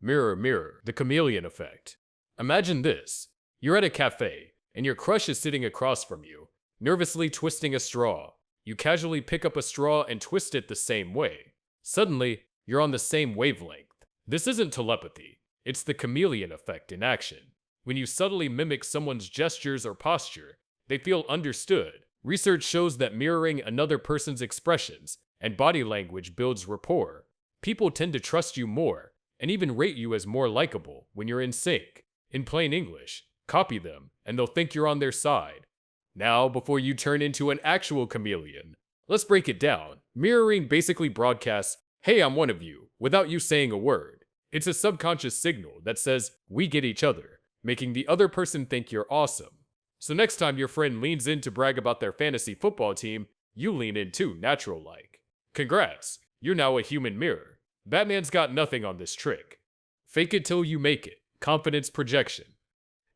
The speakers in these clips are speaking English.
Mirror, mirror, the chameleon effect. Imagine this. You're at a cafe, and your crush is sitting across from you, nervously twisting a straw. You casually pick up a straw and twist it the same way. Suddenly, you're on the same wavelength. This isn't telepathy. It's the chameleon effect in action. When you subtly mimic someone's gestures or posture, they feel understood. Research shows that mirroring another person's expressions and body language builds rapport. People tend to trust you more and even rate you as more likable when you're in sync. In plain English, copy them and they'll think you're on their side. Now, before you turn into an actual chameleon, let's break it down. Mirroring basically broadcasts, "Hey, I'm one of you," without you saying a word. It's a subconscious signal that says, "We get each other," making the other person think you're awesome. So next time your friend leans in to brag about their fantasy football team, you lean in too, natural-like. Congrats, you're now a human mirror. Batman's got nothing on this trick. Fake it till you make it. Confidence projection.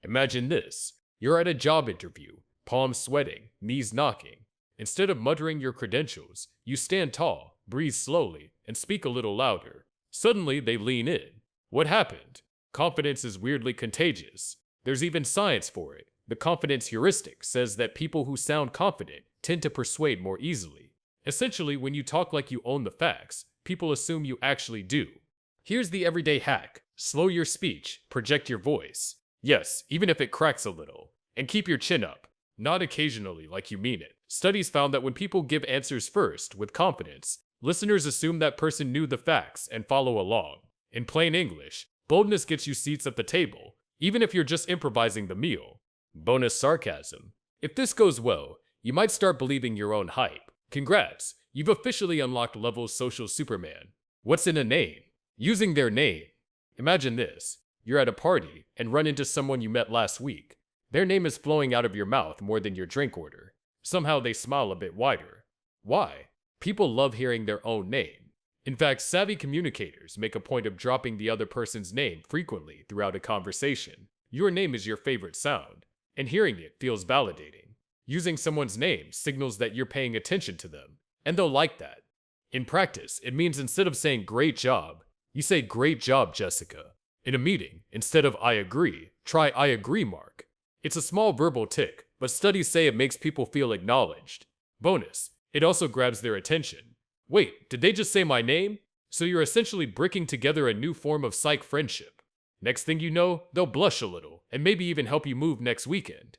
Imagine this. You're at a job interview, palms sweating, knees knocking. Instead of muttering your credentials, you stand tall, breathe slowly, and speak a little louder. Suddenly, they lean in. What happened? Confidence is weirdly contagious. There's even science for it. The confidence heuristic says that people who sound confident tend to persuade more easily. Essentially, when you talk like you own the facts, people assume you actually do. Here's the everyday hack. Slow your speech, project your voice. Yes, even if it cracks a little. And keep your chin up. Not occasionally like you mean it. Studies found that when people give answers first, with confidence, listeners assume that person knew the facts and follow along. In plain English, boldness gets you seats at the table, even if you're just improvising the meal. Bonus sarcasm. If this goes well, you might start believing your own hype. Congrats, you've officially unlocked Level's social Superman. What's in a name? Using their name. Imagine this. You're at a party and run into someone you met last week. Their name is flowing out of your mouth more than your drink order. Somehow they smile a bit wider. Why? People love hearing their own name. In fact, savvy communicators make a point of dropping the other person's name frequently throughout a conversation. Your name is your favorite sound, and hearing it feels validating. Using someone's name signals that you're paying attention to them, and they'll like that. In practice, it means instead of saying "great job," you say "great job, Jessica." In a meeting, instead of "I agree," try "I agree, Mark." It's a small verbal tick, but studies say it makes people feel acknowledged. Bonus, it also grabs their attention. Wait, did they just say my name? So you're essentially bricking together a new form of psych friendship. Next thing you know, they'll blush a little, and maybe even help you move next weekend.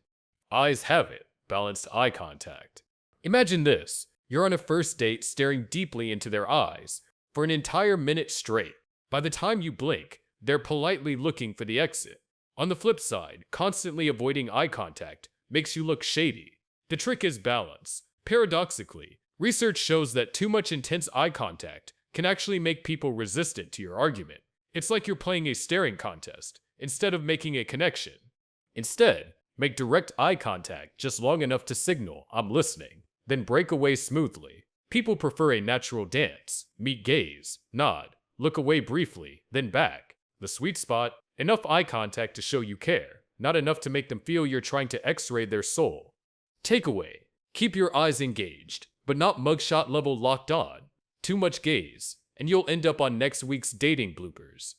Eyes have it. Balanced eye contact. Imagine this. You're on a first date staring deeply into their eyes for an entire minute straight. By the time you blink, they're politely looking for the exit. On the flip side, constantly avoiding eye contact makes you look shady. The trick is balance. Paradoxically, research shows that too much intense eye contact can actually make people resistant to your argument. It's like you're playing a staring contest instead of making a connection. Instead, make direct eye contact just long enough to signal "I'm listening," then break away smoothly. People prefer a natural dance. Meet gaze, nod, look away briefly, then back. The sweet spot, enough eye contact to show you care, not enough to make them feel you're trying to x-ray their soul. Takeaway: keep your eyes engaged, but not mugshot level locked on. Too much gaze, and you'll end up on next week's dating bloopers.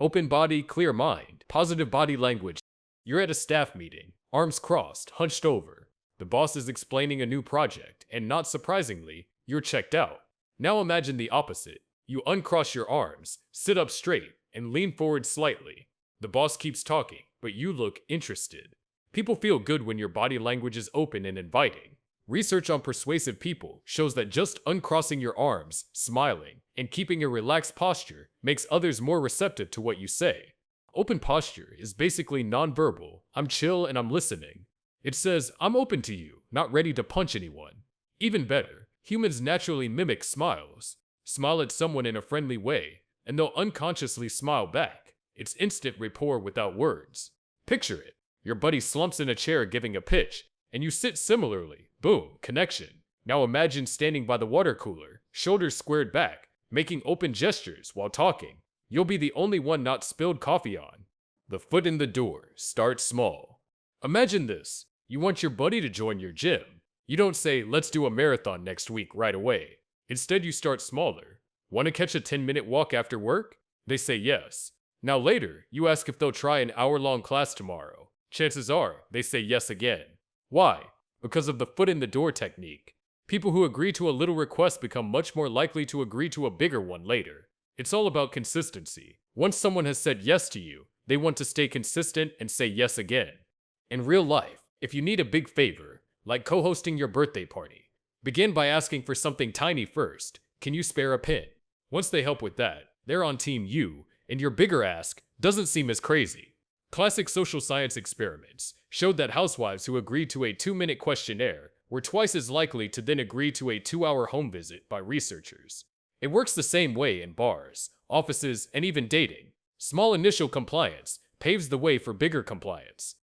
Open body, clear mind, positive body language. You're at a staff meeting, arms crossed, hunched over. The boss is explaining a new project, and not surprisingly, you're checked out. Now imagine the opposite. You uncross your arms, sit up straight, and lean forward slightly. The boss keeps talking, but you look interested. People feel good when your body language is open and inviting. Research on persuasive people shows that just uncrossing your arms, smiling, and keeping a relaxed posture makes others more receptive to what you say. Open posture is basically nonverbal. I'm chill and I'm listening. It says, I'm open to you, not ready to punch anyone. Even better, humans naturally mimic smiles. Smile at someone in a friendly way, and they'll unconsciously smile back. It's instant rapport without words. Picture it. Your buddy slumps in a chair giving a pitch, and you sit similarly. Boom, connection. Now imagine standing by the water cooler, shoulders squared back, making open gestures while talking. You'll be the only one not spilled coffee on. The foot in the door. Start small. Imagine this. You want your buddy to join your gym. You don't say, let's do a marathon next week right away. Instead, you start smaller. Want to catch a 10-minute walk after work? They say yes. Now later, you ask if they'll try an hour-long class tomorrow. Chances are, they say yes again. Why? Because of the foot in the door technique. People who agree to a little request become much more likely to agree to a bigger one later. It's all about consistency. Once someone has said yes to you, they want to stay consistent and say yes again. In real life, if you need a big favor, like co-hosting your birthday party, begin by asking for something tiny first. Can you spare a pin? Once they help with that, they're on team you, and your bigger ask doesn't seem as crazy. Classic social science experiments showed that housewives who agreed to a 2-minute questionnaire were twice as likely to then agree to a 2-hour home visit by researchers. It works the same way in bars, offices, and even dating. Small initial compliance paves the way for bigger compliance.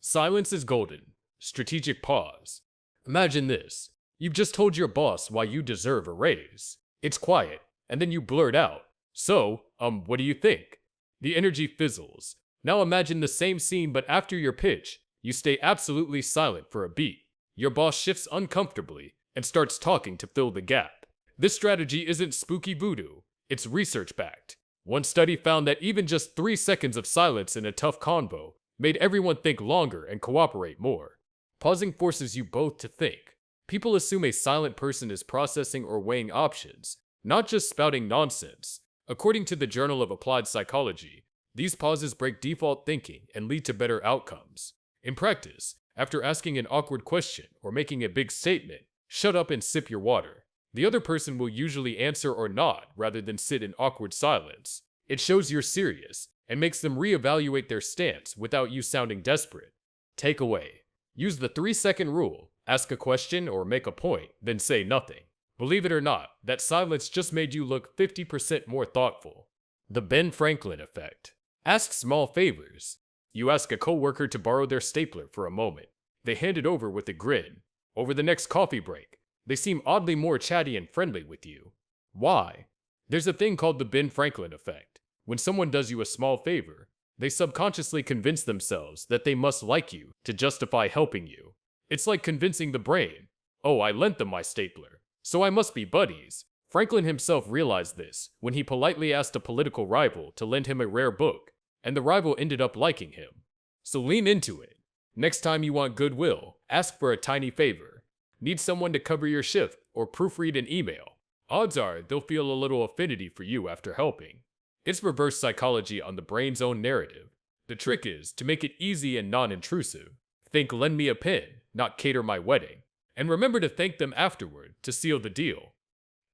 Silence is golden. Strategic pause. Imagine this. You've just told your boss why you deserve a raise. It's quiet, and then you blurt out, "So, what do you think?" The energy fizzles. Now imagine the same scene, but after your pitch, you stay absolutely silent for a beat. Your boss shifts uncomfortably and starts talking to fill the gap. This strategy isn't spooky voodoo, it's research-backed. One study found that even just 3 seconds of silence in a tough convo made everyone think longer and cooperate more. Pausing forces you both to think. People assume a silent person is processing or weighing options, not just spouting nonsense. According to the Journal of Applied Psychology, these pauses break default thinking and lead to better outcomes. In practice, after asking an awkward question or making a big statement, shut up and sip your water. The other person will usually answer or nod rather than sit in awkward silence. It shows you're serious and makes them reevaluate their stance without you sounding desperate. Takeaway. Use the 3-second rule. Ask a question or make a point, then say nothing. Believe it or not, that silence just made you look 50% more thoughtful. The Ben Franklin effect. Ask small favors. You ask a coworker to borrow their stapler for a moment. They hand it over with a grin. Over the next coffee break, they seem oddly more chatty and friendly with you. Why? There's a thing called the Ben Franklin effect. When someone does you a small favor, they subconsciously convince themselves that they must like you to justify helping you. It's like convincing the brain, "Oh, I lent them my stapler, so I must be buddies." Franklin himself realized this when he politely asked a political rival to lend him a rare book, and the rival ended up liking him. So lean into it. Next time you want goodwill, ask for a tiny favor. Need someone to cover your shift or proofread an email? Odds are they'll feel a little affinity for you after helping. It's reverse psychology on the brain's own narrative. The trick is to make it easy and non-intrusive. Think lend me a pen, not cater my wedding. And remember to thank them afterward to seal the deal.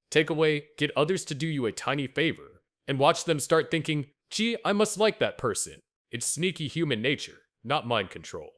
Takeaway, get others to do you a tiny favor, and watch them start thinking, "Gee, I must like that person." It's sneaky human nature, not mind control.